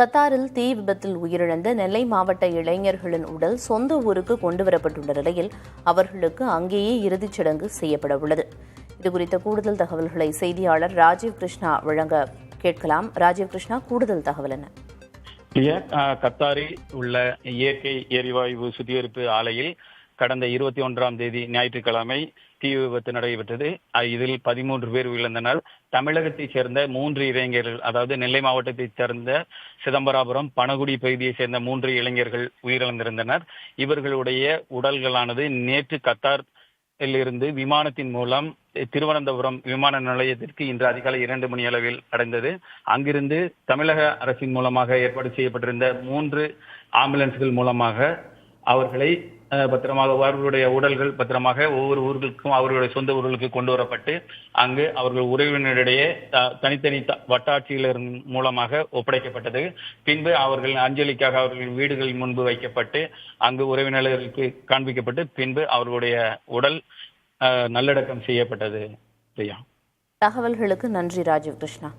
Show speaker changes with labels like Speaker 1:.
Speaker 1: கத்தாரில் தீ விபத்தில் உயிரிழந்த நெல்லை மாவட்ட இளைஞர்களின் உடல் சொந்த ஊருக்கு கொண்டுவரப்பட்டுள்ள நிலையில் அவர்களுக்கு அங்கேயே இறுதிச் சடங்கு செய்யப்பட உள்ளது. இதுகுறித்த கூடுதல் தகவல்களை செய்தியாளர் ராஜீவ் கிருஷ்ணா வழங்க கேட்கலாம். ராஜீவ் கிருஷ்ணா, கூடுதல் தகவல் என்ன?
Speaker 2: கத்தாரில் உள்ள இயற்கை எரிவாயு சுத்திகரிப்பு ஆலையில் கடந்த 21ஆம் தேதி ஞாயிற்றுக்கிழமை தீ விபத்து நடைபெற்றது. இதில் 13 பேர் உயிரிழந்தனர். தமிழகத்தைச் சேர்ந்த 3 இளைஞர்கள், அதாவது நெல்லை மாவட்டத்தைச் சேர்ந்த சிதம்பராபுரம், பனகுடி பகுதியைச் சேர்ந்த 3 இளைஞர்கள் உயிரிழந்திருந்தனர். இவர்களுடைய உடல்களானது நேற்று கத்தாரில் இருந்து விமானத்தின் மூலம் திருவனந்தபுரம் விமான நிலையத்திற்கு இன்று அதிகாலை 2 மணி அளவில் அடைந்தது. அங்கிருந்து தமிழக அரசின் மூலமாக ஏற்பாடு செய்யப்பட்டிருந்த 3 ஆம்புலன்ஸ்கள் மூலமாக அவர்களை பத்திரமாக, அவர்களுடைய உடல்கள் பத்திரமாக ஒவ்வொரு ஊர்களுக்கும் அவர்களுடைய சொந்த ஊர்களுக்கு கொண்டு வரப்பட்டு அங்கு அவர்கள் உறவினரிடையே தனித்தனி வட்டாட்சியர் மூலமாக ஒப்படைக்கப்பட்டது. பின்பு அவர்கள் அஞ்சலிக்காக அவர்கள் வீடுகளின் முன்பு வைக்கப்பட்டு அங்கு உறவினர்களுக்கு காண்பிக்கப்பட்டு பின்பு அவர்களுடைய உடல் நல்லடக்கம் செய்யப்பட்டது.
Speaker 1: தகவல்களுக்கு நன்றி ராஜீவ் கிருஷ்ணா.